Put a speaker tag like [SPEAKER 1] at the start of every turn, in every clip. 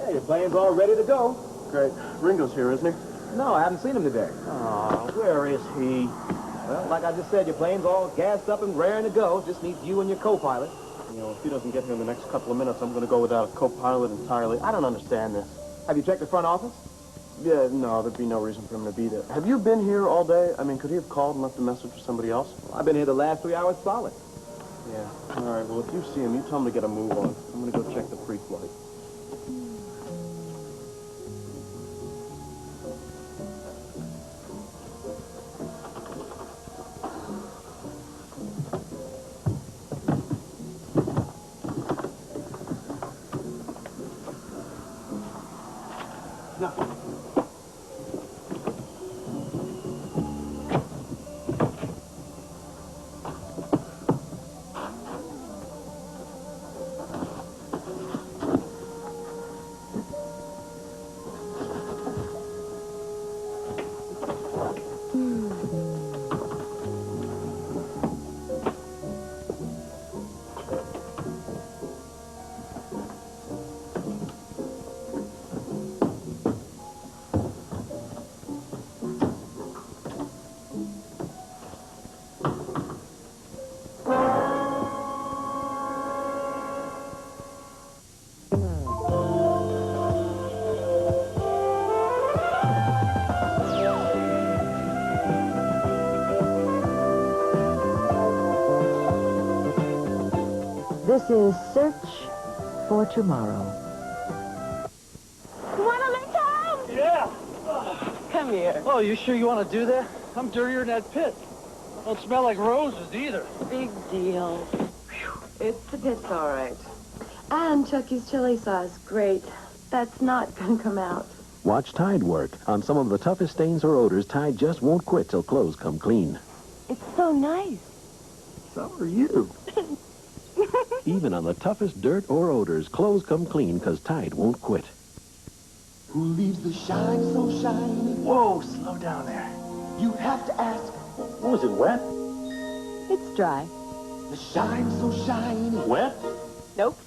[SPEAKER 1] Hey, the plane's all ready to go.
[SPEAKER 2] Great. Ringo's here, isn't he?
[SPEAKER 1] No, I haven't seen him today.
[SPEAKER 2] Oh, where is he?
[SPEAKER 1] Well, like I just said, your plane's all gassed up and raring to go. Just needs you and your co-pilot.
[SPEAKER 2] You know, if he doesn't get here in the next couple of minutes, I'm going to go without a co-pilot entirely. I don't understand this.
[SPEAKER 1] Have you checked the front office?
[SPEAKER 2] Yeah, no, there'd be no reason for him to be there. Have you been here all day? I mean, could he have called and left a message for somebody else?
[SPEAKER 1] Well, I've been here the last 3 hours solid.
[SPEAKER 2] Yeah. All right, well, if you see him, you tell him to get a move on. I'm going to go check the pre-flight.
[SPEAKER 3] This is Search for Tomorrow.
[SPEAKER 4] You want to lick Tom?
[SPEAKER 5] Yeah.
[SPEAKER 4] Come here.
[SPEAKER 5] Oh, you sure you want to do that? I'm dirtier than that pit. Don't smell like roses either.
[SPEAKER 4] Big deal. It's the pit's all right.
[SPEAKER 6] And Chucky's chili sauce, great. That's not gonna come out.
[SPEAKER 7] Watch Tide work. On some of the toughest stains or odors, Tide just won't quit till clothes come clean.
[SPEAKER 6] It's so nice.
[SPEAKER 7] So are you. Even on the toughest dirt or odors, clothes come clean because Tide won't quit.
[SPEAKER 8] Who leaves the shine so shiny?
[SPEAKER 5] Whoa, slow down there.
[SPEAKER 8] You have to ask.
[SPEAKER 5] Oh, is it wet?
[SPEAKER 6] It's dry.
[SPEAKER 8] The shine so shiny.
[SPEAKER 5] Wet?
[SPEAKER 6] Nope.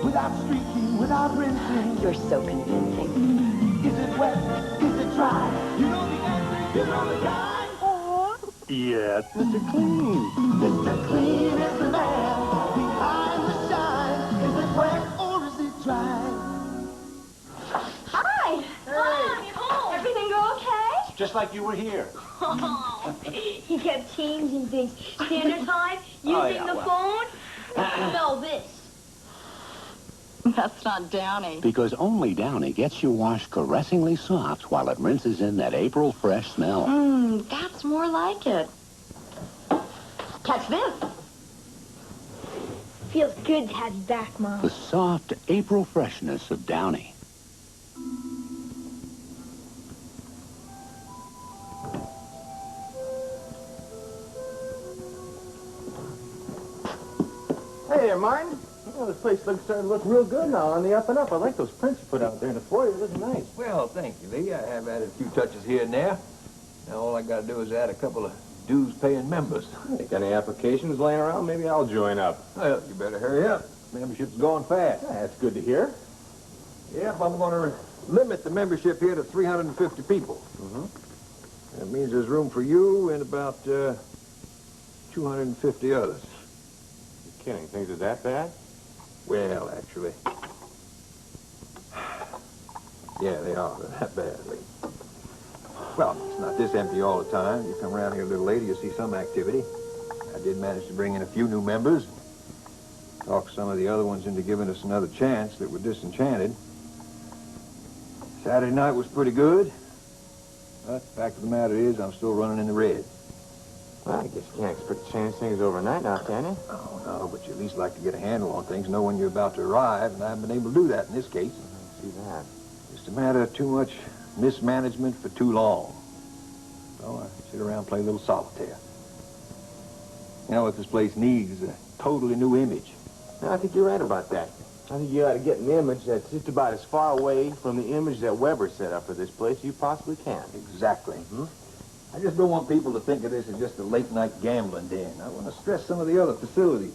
[SPEAKER 8] Without streaking, without rinsing.
[SPEAKER 6] You're so convincing.
[SPEAKER 8] Is it wet? Is it dry? You know the answer. You know the guy.
[SPEAKER 5] Yeah, it's Mr. Clean.
[SPEAKER 8] Mr. Clean is the man behind the shine. Is it wet or is it dry?
[SPEAKER 4] Hi. Mom, you're home. Everything go okay?
[SPEAKER 5] Just like you were here.
[SPEAKER 4] Oh, he kept changing things. Standard time, using the phone. No, this.
[SPEAKER 9] That's not Downy.
[SPEAKER 10] Because only Downy gets your wash caressingly soft while it rinses in that April fresh smell.
[SPEAKER 9] That's more like it.
[SPEAKER 4] Catch this. Feels good to have you back, Mom.
[SPEAKER 10] The soft April freshness of Downy.
[SPEAKER 1] Hey there, Martin. You know, this place looks starting to look real good now on the up and up. I like those prints you put out there in the foyer. They look nice.
[SPEAKER 11] Well, thank you, Lee. I have added a few touches here and there. Now all I got to do is add a couple of dues-paying members.
[SPEAKER 1] Hey, got any applications laying around? Maybe I'll join up.
[SPEAKER 11] Well, you better hurry up. Membership's going fast.
[SPEAKER 1] Yeah, that's good to hear.
[SPEAKER 11] Yep, I'm going to limit the membership here to 350 people. That means there's room for you and about 250 others.
[SPEAKER 1] You're kidding. Things are that bad?
[SPEAKER 11] Well, actually. Yeah, they are. They're that bad, Lee. Well, it's not this empty all the time. You come around here a little later, you'll see some activity. I did manage to bring in a few new members. Talk some of the other ones into giving us another chance that were disenchanted. Saturday night was pretty good. But the fact of the matter is, I'm still running in the red.
[SPEAKER 1] Well, I guess you can't expect to change things overnight now, can you?
[SPEAKER 11] Oh, no, but you at least like to get a handle on things, know when you're about to arrive, and I haven't been able to do that in this case.
[SPEAKER 1] See that.
[SPEAKER 11] Just a matter of too much mismanagement for too long. So I sit around and play a little solitaire. You know what this place needs is a totally new image.
[SPEAKER 1] No, I think you're right about that. I think you ought to get an image that's just about as far away from the image that Weber set up for this place as you possibly can.
[SPEAKER 11] Exactly. I just don't want people to think of this as just a late-night gambling den. I want to stress some of the other facilities.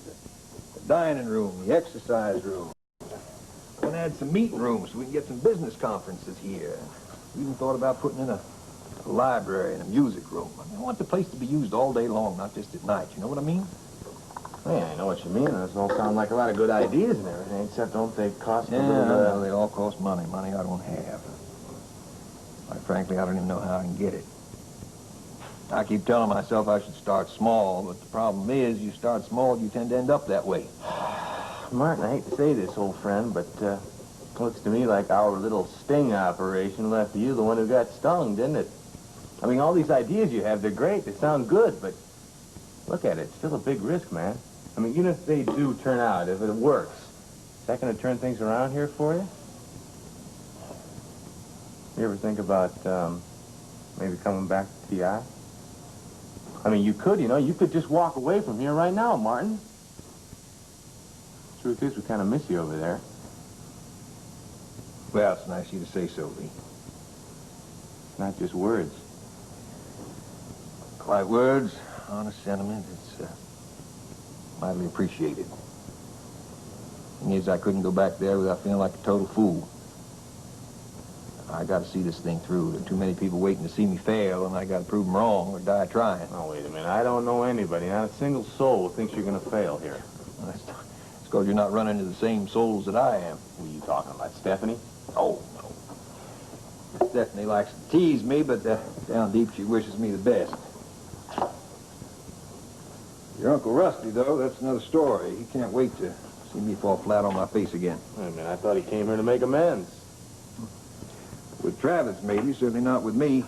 [SPEAKER 11] The dining room, the exercise room. can add some meeting rooms so we can get some business conferences here. We even thought about putting in a library and a music room. I mean, I want the place to be used all day long, not just at night. You know what I mean?
[SPEAKER 1] Yeah, I know what you mean. Those all sound like a lot of good ideas and everything, except don't they cost a
[SPEAKER 11] Yeah,
[SPEAKER 1] little
[SPEAKER 11] well, they all cost money. Money I don't have. Quite frankly, I don't even know how I can get it. I keep telling myself I should start small, but the problem is you start small, you tend to end up that way.
[SPEAKER 1] Martin, I hate to say this, old friend, but looks to me like our little sting operation left you the one who got stung, didn't it? I mean, all these ideas you have, they're great. They sound good, but look at it. It's still a big risk, man. I mean, even if they do turn out, if it works, is that going to turn things around here for you? You ever think about maybe coming back to TI? I mean, you could just walk away from here right now, Martin. Truth is, we kind of miss you over there.
[SPEAKER 11] Well, it's nice of you to say so, Lee.
[SPEAKER 1] Not just words.
[SPEAKER 11] Quiet words, honest sentiment, it's mightily appreciated. Thing is, I couldn't go back there without feeling like a total fool. I got to see this thing through. There are too many people waiting to see me fail, and I got to prove them wrong or die trying.
[SPEAKER 1] Oh, wait a minute. I don't know anybody, not a single soul, who thinks you're going to fail here.
[SPEAKER 11] Well, it's because you're not running into the same souls that I am.
[SPEAKER 1] Who are you talking about, Stephanie?
[SPEAKER 11] Oh, no. Stephanie likes to tease me, but down deep she wishes me the best. Your Uncle Rusty, though, that's another story. He can't wait to see me fall flat on my face again.
[SPEAKER 1] I mean, I thought he came here to make amends.
[SPEAKER 11] With Travis, maybe, certainly not with me.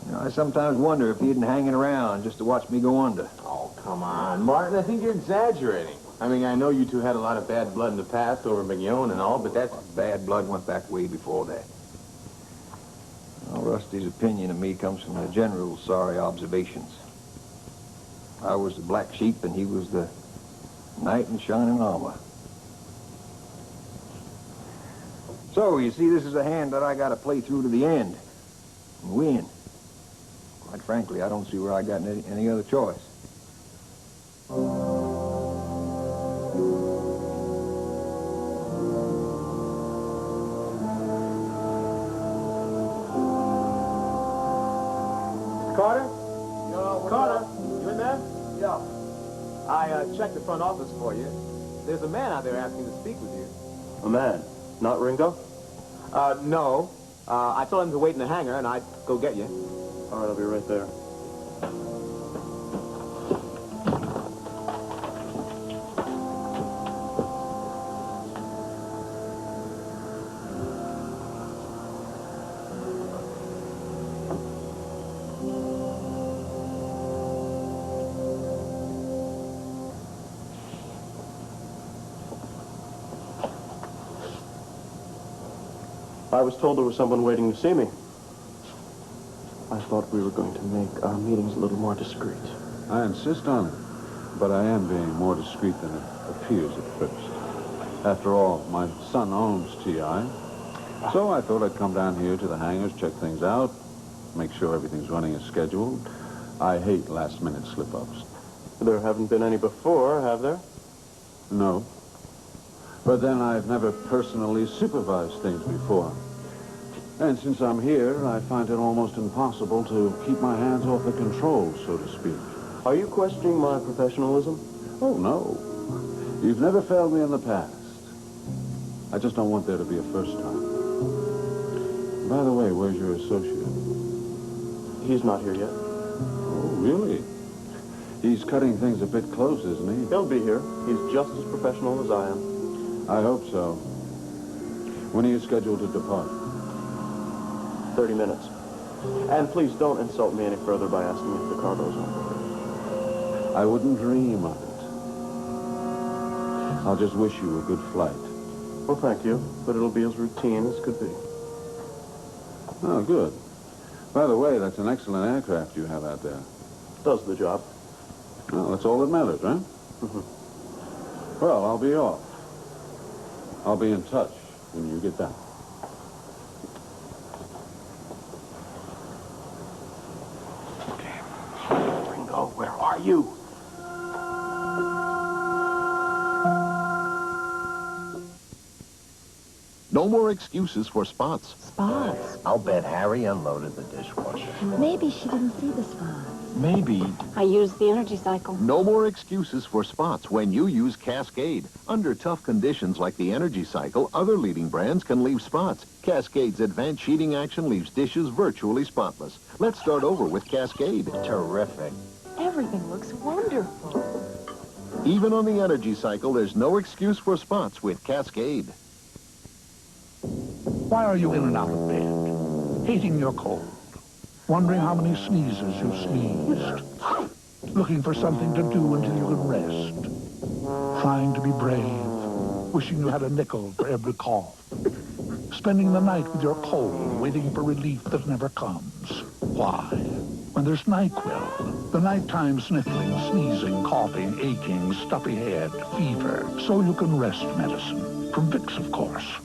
[SPEAKER 11] You know, I sometimes wonder if he isn't hanging around just to watch me go under.
[SPEAKER 1] Oh, come on, Martin. I think you're exaggerating. I mean, I know you two had a lot of bad blood in the past over McGione and all, but that's...
[SPEAKER 11] Bad blood went back way before that. Well, Rusty's opinion of me comes from the general's sorry observations. I was the black sheep, and he was the knight in shining armor. So, you see, this is a hand that I got to play through to the end and win. Quite frankly, I don't see where I got any other choice.
[SPEAKER 2] Carter? Carter, you in there?
[SPEAKER 12] Yeah.
[SPEAKER 2] I checked the front office for you. There's a man out there asking to speak with you.
[SPEAKER 12] A man? Not Ringo?
[SPEAKER 2] No. I told him to wait in the hangar, and I'd go get you.
[SPEAKER 12] All right, I'll be right there. I was told there was someone waiting to see me. I thought we were going to make our meetings a little more discreet.
[SPEAKER 13] I insist on it, but I am being more discreet than it appears at first. After all, my son owns TI, so I thought I'd come down here to the hangars, check things out, make sure everything's running as scheduled. I hate last-minute slip-ups.
[SPEAKER 12] There haven't been any before, have there?
[SPEAKER 13] No. But then I've never personally supervised things before. And since I'm here, I find it almost impossible to keep my hands off the controls, so to speak.
[SPEAKER 12] Are you questioning my professionalism?
[SPEAKER 13] Oh, no. You've never failed me in the past. I just don't want there to be a first time. By the way, where's your associate?
[SPEAKER 12] He's not here yet.
[SPEAKER 13] Oh, really? He's cutting things a bit close, isn't he?
[SPEAKER 12] He'll be here. He's just as professional as I am.
[SPEAKER 13] I hope so. When are you scheduled to depart?
[SPEAKER 12] 30 minutes. And please don't insult me any further by asking if the cargo's on board.
[SPEAKER 13] I wouldn't dream of it. I'll just wish you a good flight.
[SPEAKER 12] Well, thank you, but it'll be as routine as could be.
[SPEAKER 13] Oh, good. By the way, that's an excellent aircraft you have out there.
[SPEAKER 12] Does the job.
[SPEAKER 13] Well, that's all that matters, right?
[SPEAKER 12] Mm-hmm.
[SPEAKER 13] Well, I'll be off. I'll be in touch when you get down.
[SPEAKER 12] Ringo, where are you?
[SPEAKER 7] No more excuses for spots.
[SPEAKER 3] Spots?
[SPEAKER 10] I'll bet Harry unloaded the dishwasher.
[SPEAKER 3] Maybe she didn't see the spots.
[SPEAKER 7] Maybe.
[SPEAKER 6] I used the energy cycle.
[SPEAKER 7] No more excuses for spots when you use Cascade. Under tough conditions like the energy cycle, other leading brands can leave spots. Cascade's advanced sheeting action leaves dishes virtually spotless. Let's start over with Cascade.
[SPEAKER 10] Terrific.
[SPEAKER 3] Everything looks wonderful.
[SPEAKER 7] Even on the energy cycle, there's no excuse for spots with Cascade.
[SPEAKER 14] Why are you in and out of bed? Hating your cold? Wondering how many sneezes you've sneezed? Looking for something to do until you can rest? Trying to be brave? Wishing you had a nickel for every cough? Spending the night with your cold, waiting for relief that never comes? Why? When there's NyQuil, the nighttime sniffling, sneezing, coughing, aching, stuffy head, fever, so you can rest medicine. From Vicks, of course.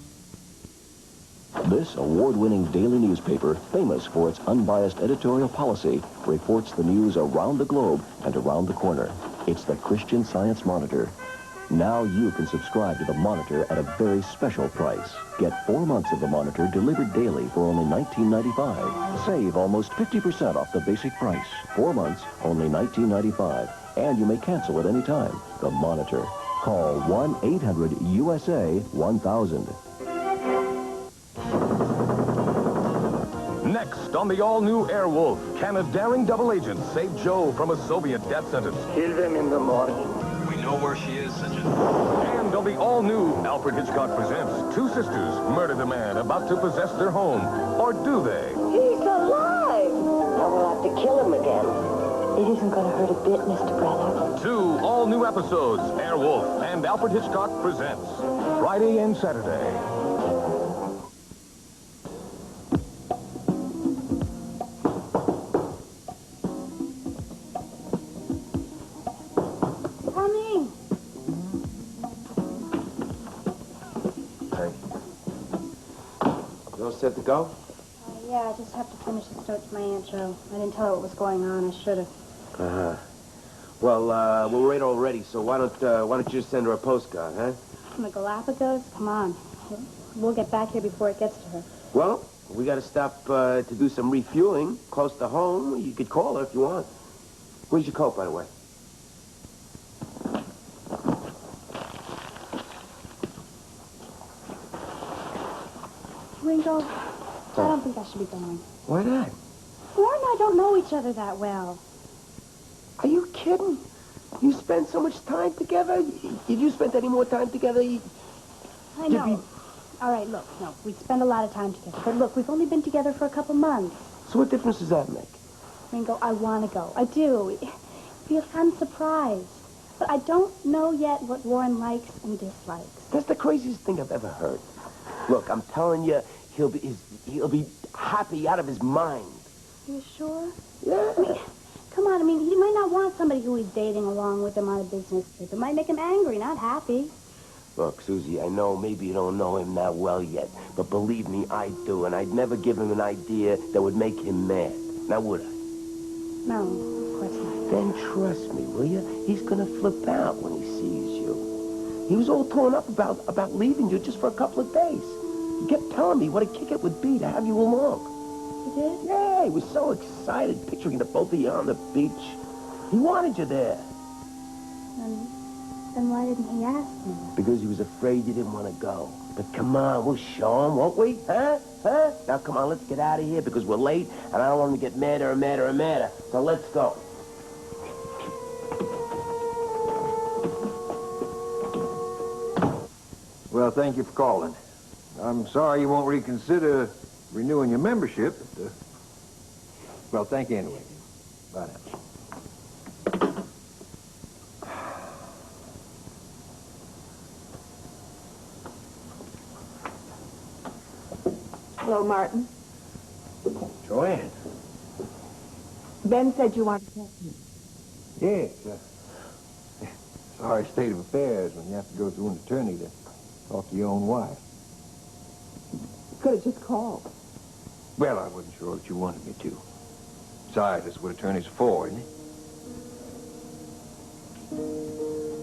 [SPEAKER 15] This award-winning daily newspaper, famous for its unbiased editorial policy, reports the news around the globe and around the corner. It's the Christian Science Monitor. Now you can subscribe to the Monitor at a very special price. Get 4 months of the Monitor delivered daily for only $19.95. Save almost 50% off the basic price. 4 months, only $19.95. And you may cancel at any time. The Monitor. Call 1-800-USA-1000.
[SPEAKER 16] Next on the all-new Airwolf, can a daring double agent save Joe from a Soviet death sentence?
[SPEAKER 17] Kill them in the morning.
[SPEAKER 16] We know where she is, Sergeant. And on the all-new Alfred Hitchcock Presents, two sisters murder the man about to possess their home. Or do they?
[SPEAKER 4] He's alive! Now we'll have to kill him again. It isn't going to hurt a bit, Mr. Brother.
[SPEAKER 16] 2 all-new episodes, Airwolf and Alfred Hitchcock Presents. Friday and Saturday.
[SPEAKER 2] Set to go?
[SPEAKER 6] Yeah, I just have to finish the start to my intro. I didn't tell her what was going on. I should have.
[SPEAKER 2] Uh-huh. Well, we're right already, so why don't you just send her a postcard, huh?
[SPEAKER 6] From the Galapagos? Come on. We'll get back here before it gets to her.
[SPEAKER 2] Well, we got to stop to do some refueling close to home. You could call her if you want. Where's your coat, by the way?
[SPEAKER 6] Ringo, I don't think I should be going.
[SPEAKER 2] Why not?
[SPEAKER 6] Warren and I don't know each other that well.
[SPEAKER 2] Are you kidding? You spend so much time together. If you spent any more time together,
[SPEAKER 6] I know. All right, look, no, we spend a lot of time together. But look, we've only been together for a couple months.
[SPEAKER 2] So what difference does that make?
[SPEAKER 6] Ringo, I want to go. I do. I'm surprised. But I don't know yet what Warren likes and dislikes.
[SPEAKER 2] That's the craziest thing I've ever heard. Look, I'm telling you, he'll be happy out of his mind.
[SPEAKER 6] You sure?
[SPEAKER 2] Yeah.
[SPEAKER 6] Come on, he might not want somebody who he's dating along with him on a business trip. It might make him angry, not happy.
[SPEAKER 2] Look, Susie, I know maybe you don't know him that well yet, but believe me, I do, and I'd never give him an idea that would make him mad. Now, would I?
[SPEAKER 6] No, of course not.
[SPEAKER 2] Then trust me, will you? He's gonna flip out when he sees you. He was all torn up about leaving you just for a couple of days. He kept telling me what a kick it would be to have you along.
[SPEAKER 6] He did?
[SPEAKER 2] Yeah, he was so excited picturing the both of you on the beach. He wanted you there.
[SPEAKER 6] Then why didn't he ask me?
[SPEAKER 2] Because he was afraid you didn't want to go. But come on, we'll show him, won't we? Huh? Now, come on, let's get out of here because we're late, and I don't want him to get madder and madder and madder. So let's go.
[SPEAKER 11] Well, thank you for calling. I'm sorry you won't reconsider renewing your membership. But, well, thank you anyway. Bye now.
[SPEAKER 3] Hello, Martin.
[SPEAKER 11] Joanne.
[SPEAKER 3] Ben said you wanted to talk to me.
[SPEAKER 11] Yes. Sorry state of affairs when you have to go through an attorney to talk to your own wife.
[SPEAKER 3] You could have just called.
[SPEAKER 11] Well, I wasn't sure that you wanted me to. Besides, that's what attorneys are for, isn't it?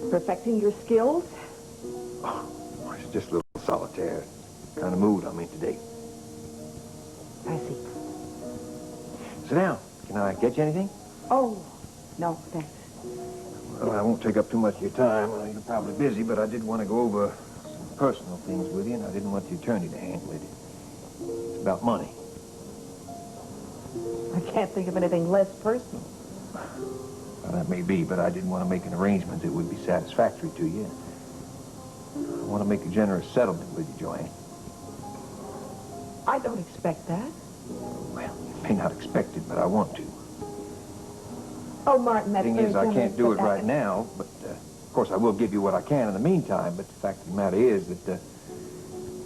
[SPEAKER 3] Perfecting your skills?
[SPEAKER 11] Oh, it's just a little solitaire. kind of mood I'm in today.
[SPEAKER 3] I see.
[SPEAKER 11] Sit down. Can I get you anything?
[SPEAKER 3] Oh, no, thanks.
[SPEAKER 11] Well, I won't take up too much of your time. You're probably busy, but I did want to go over some personal things with you, and I didn't want the attorney to handle it. It's about money.
[SPEAKER 3] I can't think of anything less personal.
[SPEAKER 11] Well, that may be, but I didn't want to make an arrangement that would be satisfactory to you. I want to make a generous settlement with you, Joanne.
[SPEAKER 3] I don't expect that.
[SPEAKER 11] Well, you may not expect it, but I want to.
[SPEAKER 3] Oh, Martin, that's
[SPEAKER 11] The thing
[SPEAKER 3] very
[SPEAKER 11] is, I
[SPEAKER 3] generous,
[SPEAKER 11] can't do it
[SPEAKER 3] but
[SPEAKER 11] right now, but, of course, I will give you what I can in the meantime, but the fact of the matter is that,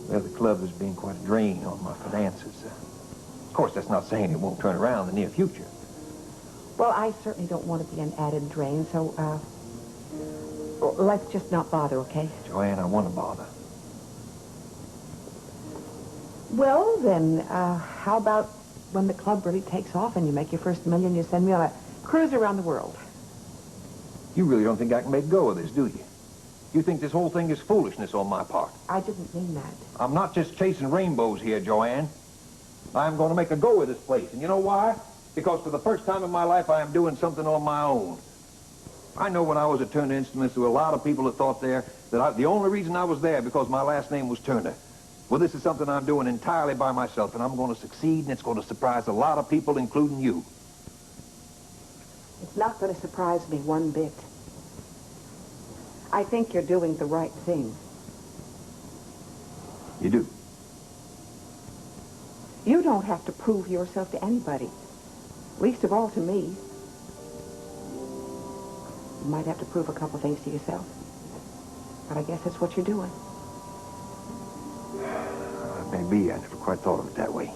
[SPEAKER 11] well, the club has been quite a drain on my finances. Of course, that's not saying it won't turn around in the near future.
[SPEAKER 3] Well, I certainly don't want to be an added drain, so, let's just not bother, okay?
[SPEAKER 11] Joanne, I want to bother.
[SPEAKER 3] Well, then, how about when the club really takes off and you make your first million, you send me on a cruise around the world?
[SPEAKER 11] You really don't think I can make go of this, do you? You think this whole thing is foolishness on my part?
[SPEAKER 3] I didn't mean that.
[SPEAKER 11] I'm not just chasing rainbows here, Joanne. I'm going to make a go of this place, and you know why? Because for the first time in my life, I am doing something on my own. I know when I was at Turner Instruments, there were a lot of people that thought the only reason I was there because my last name was Turner. Well, this is something I'm doing entirely by myself, and I'm going to succeed, and it's going to surprise a lot of people, including you.
[SPEAKER 3] It's not going to surprise me one bit. I think you're doing the right thing.
[SPEAKER 11] You do?
[SPEAKER 3] You don't have to prove yourself to anybody. Least of all to me. You might have to prove a couple things to yourself. But I guess that's what you're doing.
[SPEAKER 11] Maybe. I never quite thought of it that way.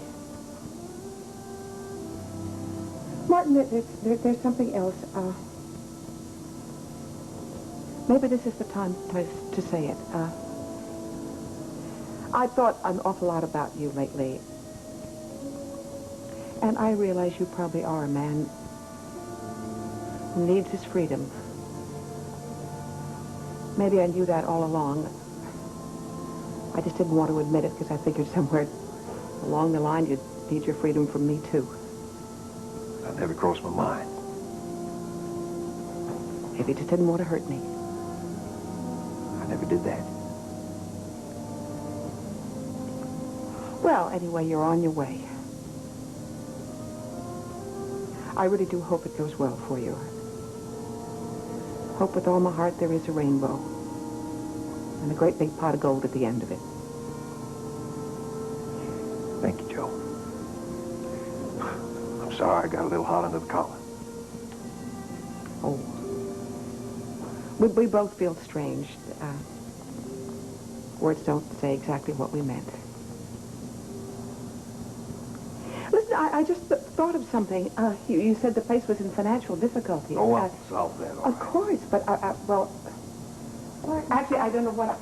[SPEAKER 3] Martin, there's something else. Maybe this is the time to say it. I've thought an awful lot about you lately. And I realize you probably are a man who needs his freedom. Maybe I knew that all along. I just didn't want to admit it because I figured somewhere along the line you'd need your freedom from me, too.
[SPEAKER 11] That never crossed my mind.
[SPEAKER 3] Maybe you just didn't want to hurt me.
[SPEAKER 11] I never did that.
[SPEAKER 3] Well, anyway, you're on your way. I really do hope it goes well for you. Hope with all my heart there is a rainbow. And a great big pot of gold at the end of it.
[SPEAKER 11] Thank you, Joe. I'm sorry I got a little hot under the collar.
[SPEAKER 3] Oh. We both feel strange. Words don't say exactly what we meant. Listen, I just thought of something. You said the place was in financial difficulty.
[SPEAKER 11] Oh, I'll solve that, all
[SPEAKER 3] Of
[SPEAKER 11] right.
[SPEAKER 3] course, but, well, actually, I don't know what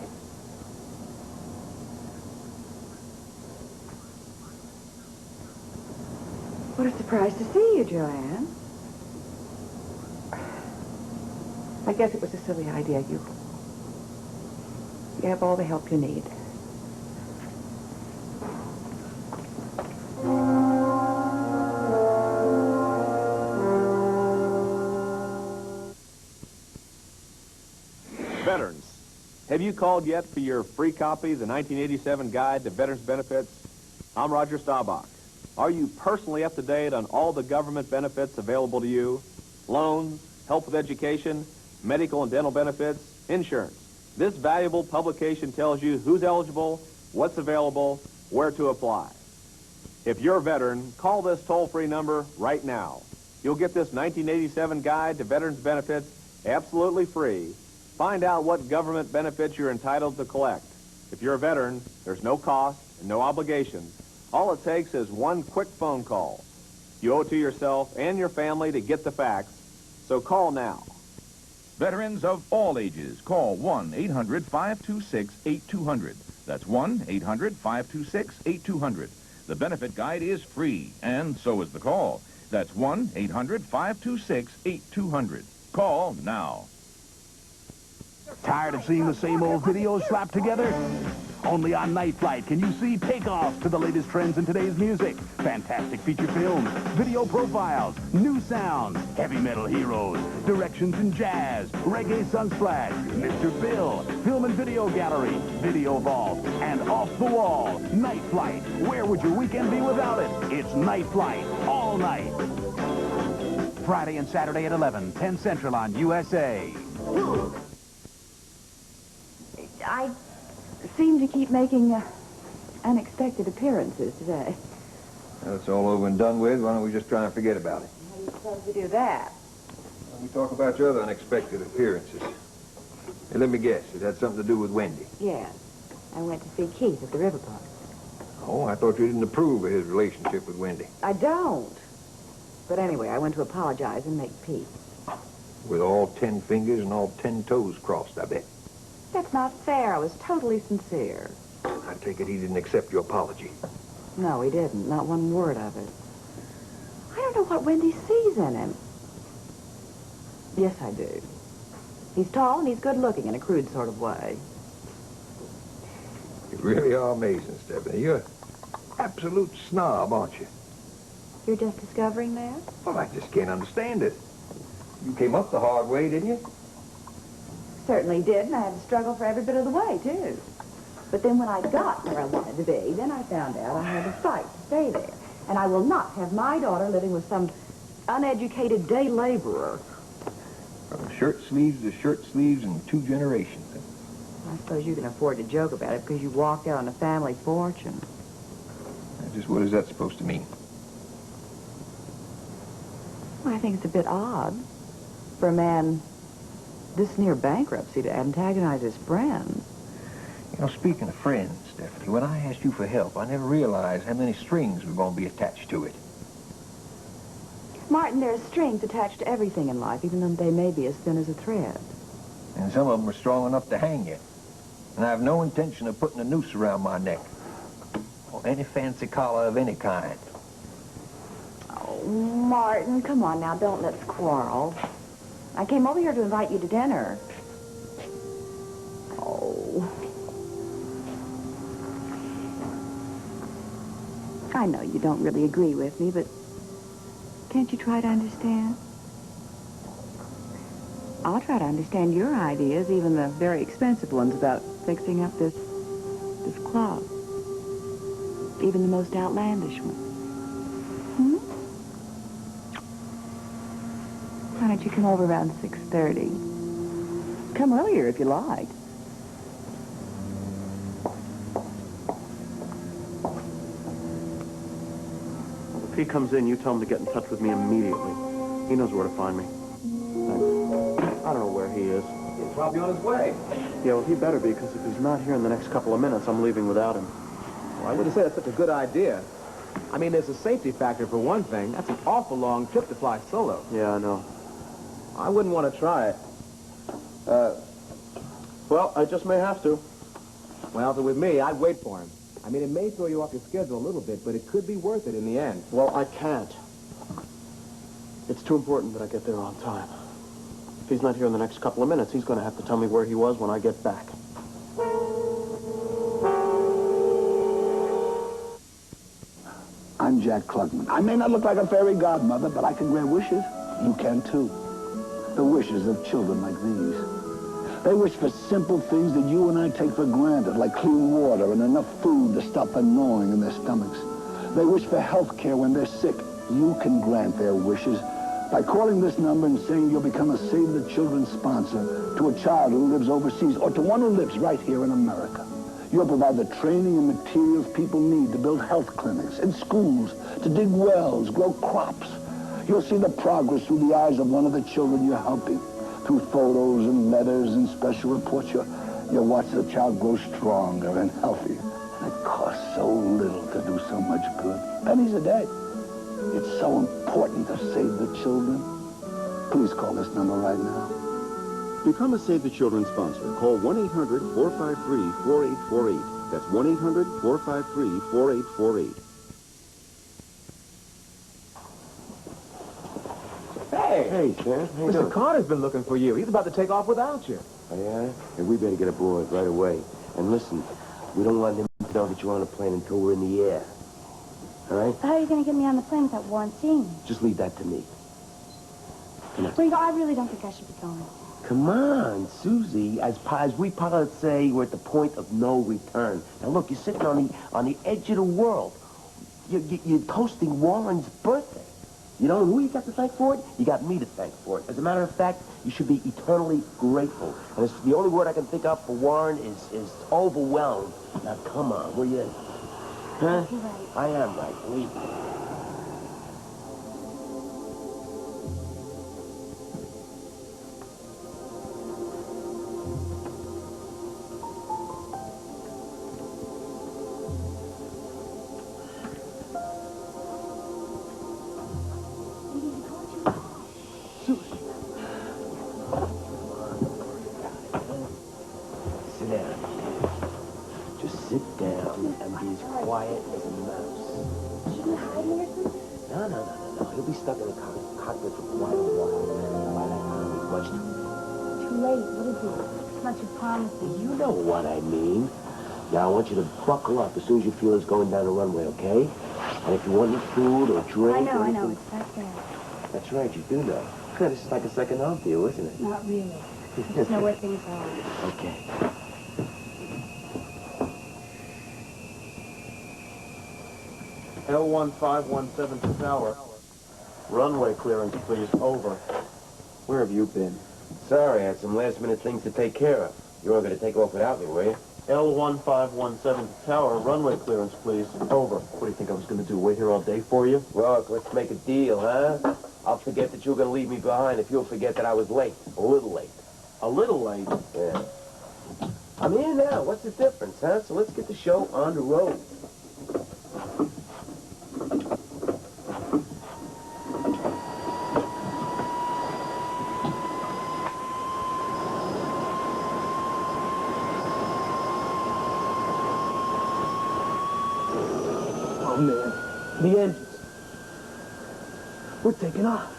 [SPEAKER 17] What a surprise to see you, Joanne.
[SPEAKER 3] I guess it was a silly idea. You have all the help you need.
[SPEAKER 18] Veterans, have you called yet for your free copy, the 1987 Guide to Veterans Benefits? I'm Roger Staubach. Are you personally up to date on all the government benefits available to you? Loans, help with education, medical and dental benefits, insurance. This valuable publication tells you who's eligible, what's available, where to apply. If you're a veteran, call this toll-free number right now. You'll get this 1987 Guide to Veterans Benefits absolutely free. Find out what government benefits you're entitled to collect. If you're a veteran, there's no cost and no obligation. All it takes is one quick phone call. You owe it to yourself and your family to get the facts, so call now.
[SPEAKER 19] Veterans of all ages, call 1-800-526-8200. That's 1-800-526-8200. The benefit guide is free, and so is the call. That's 1-800-526-8200. Call now.
[SPEAKER 2] Tired of seeing the same old videos slapped together?
[SPEAKER 20] Only on Night Flight can you see takeoffs to the latest trends in today's music. Fantastic feature films, video profiles, new sounds, heavy metal heroes, directions in jazz, reggae sunsplash, Mr. Bill, film and video gallery, video vault, and off the wall, Night Flight. Where would your weekend be without it? It's Night Flight, all night. Friday and Saturday at 11, 10 Central on USA.
[SPEAKER 17] I seem to keep making unexpected appearances today.
[SPEAKER 11] Now it's all over and done with. Why don't we just try and forget about it?
[SPEAKER 17] How do you suppose we do that?
[SPEAKER 11] We talk about your other unexpected appearances. Hey, let me guess. It had something to do with Wendy.
[SPEAKER 17] Yes. I went to see Keith at the riverboat.
[SPEAKER 11] Oh, I thought you didn't approve of his relationship with Wendy.
[SPEAKER 17] I don't. But anyway, I went to apologize and make peace.
[SPEAKER 11] With all 10 fingers and all 10 toes crossed, I bet.
[SPEAKER 17] That's not fair. I was totally sincere.
[SPEAKER 11] I take it he didn't accept your apology.
[SPEAKER 17] No, he didn't. Not one word of it. I don't know what Wendy sees in him. Yes, I do. He's tall and he's good looking in a crude sort of way.
[SPEAKER 11] You really are amazing, Stephanie. You're an absolute snob, aren't you?
[SPEAKER 17] You're just discovering that?
[SPEAKER 11] Well, I just can't understand it. You came up the hard way, didn't you?
[SPEAKER 17] Certainly did, and I had to struggle for every bit of the way, too. But then when I got where I wanted to be, then I found out I had to fight to stay there. And I will not have my daughter living with some uneducated day laborer.
[SPEAKER 11] From shirt sleeves to shirt sleeves in 2 generations.
[SPEAKER 17] I suppose you can afford to joke about it because you walked out on a family fortune.
[SPEAKER 11] Just what is that supposed to mean?
[SPEAKER 17] Well, I think it's a bit odd for a man this near bankruptcy to antagonize his friends.
[SPEAKER 11] You know, speaking of friends, Stephanie, when I asked you for help, I never realized how many strings were going to be attached to it.
[SPEAKER 17] Martin, there are strings attached to everything in life, even though they may be as thin as a thread.
[SPEAKER 11] And some of them are strong enough to hang you. And I have no intention of putting a noose around my neck. Or any fancy collar of any kind.
[SPEAKER 17] Oh, Martin, come on now, don't let's quarrel. I came over here to invite you to dinner. Oh. I know you don't really agree with me, but can't you try to understand? I'll try to understand your ideas, even the very expensive ones about fixing up this club. Even the most outlandish one. Why don't you come over around 6:30? Come earlier if you like.
[SPEAKER 12] If he comes in, you tell him to get in touch with me immediately. He knows where to find me. Thanks. I don't know where he is.
[SPEAKER 11] He's probably on his way.
[SPEAKER 12] Yeah, well, he better be, because if he's not here in the next couple of minutes, I'm leaving without him.
[SPEAKER 21] Well, I wouldn't say that's such a good idea. I mean, there's a safety factor for one thing. That's an awful long trip to fly solo.
[SPEAKER 12] Yeah, I know.
[SPEAKER 21] I wouldn't want to try it.
[SPEAKER 12] Well, I just may have to.
[SPEAKER 21] Well, so with me, I'd wait for him. I mean, it may throw you off your schedule a little bit, but it could be worth it in the end.
[SPEAKER 12] Well, I can't. It's too important that I get there on time. If he's not here in the next couple of minutes, he's going to have to tell me where he was when I get back.
[SPEAKER 22] I'm Jack Klugman. I may not look like a fairy godmother, but I can grant wishes. You can, too. The wishes of children like these. They wish for simple things that you and I take for granted, like clean water and enough food to stop them gnawing in their stomachs. They wish for health care when they're sick. You can grant their wishes by calling this number and saying you'll become a Save the Children sponsor to a child who lives overseas or to one who lives right here in America. You'll provide the training and materials people need to build health clinics and schools, to dig wells, grow crops. You'll see the progress through the eyes of one of the children you're helping. Through photos and letters and special reports, you'll watch the child grow stronger and healthier. And it costs so little to do so much good. Pennies a day. It's so important to save the children. Please call this number right now.
[SPEAKER 23] Become a Save the Children sponsor. Call 1-800-453-4848. That's 1-800-453-4848.
[SPEAKER 21] Hey,
[SPEAKER 2] Sheriff. How you
[SPEAKER 21] Mr.
[SPEAKER 2] doing?
[SPEAKER 21] Carter's been looking for you. He's about to take off without you.
[SPEAKER 2] Oh, yeah? Hey, we better get aboard right away. And listen, We don't want them to know that you're on a plane until we're in the air. All right?
[SPEAKER 6] How are you going to get me on the plane without Warren seeing me?
[SPEAKER 2] Just leave that to me.
[SPEAKER 6] Ringo, I really don't think I should be going.
[SPEAKER 2] Come on, Susie. As we pilots say, we're at the point of no return. Now, look, you're sitting on the edge of the world. You're toasting Warren's birthday. You know who you got to thank for it? You got me to thank for it. As a matter of fact, you should be eternally grateful. And it's, the only word I can think of for Warren is overwhelmed. Now, come on, will you? Huh?
[SPEAKER 6] You're right.
[SPEAKER 2] I am right, believe me. Sit down. Just sit down and be as quiet as a mouse.
[SPEAKER 6] Should we hide me or something?
[SPEAKER 2] No. He'll be stuck in the cockpit for quite a while. By that time, he's much
[SPEAKER 6] Too late. What is it? It's not your promising.
[SPEAKER 2] You know what I mean. Now, I want you to buckle up as soon as you feel it's going down the runway, okay? And if you want any food or drink or
[SPEAKER 6] I know.
[SPEAKER 2] anything...
[SPEAKER 6] It's back there.
[SPEAKER 2] That's right, you do know. This is like a second home to you, isn't it?
[SPEAKER 6] Not really. I just know where things are.
[SPEAKER 2] Okay.
[SPEAKER 12] L1517 to tower. Runway clearance, please. Over. Where have you been?
[SPEAKER 2] Sorry, I had some last-minute things to take care of. You weren't going to take off without me, were you?
[SPEAKER 12] L1517 to tower. Runway clearance, please. Over. What do you think I was going to do? Wait here all day for you?
[SPEAKER 2] Look, let's make a deal, huh? I'll forget that you were going to leave me behind if you'll forget that I was late. A little late.
[SPEAKER 12] A little late?
[SPEAKER 2] Yeah. I'm here now. What's the difference, huh? So let's get the show on the road.
[SPEAKER 12] Oh, man. The engines. We're taking off.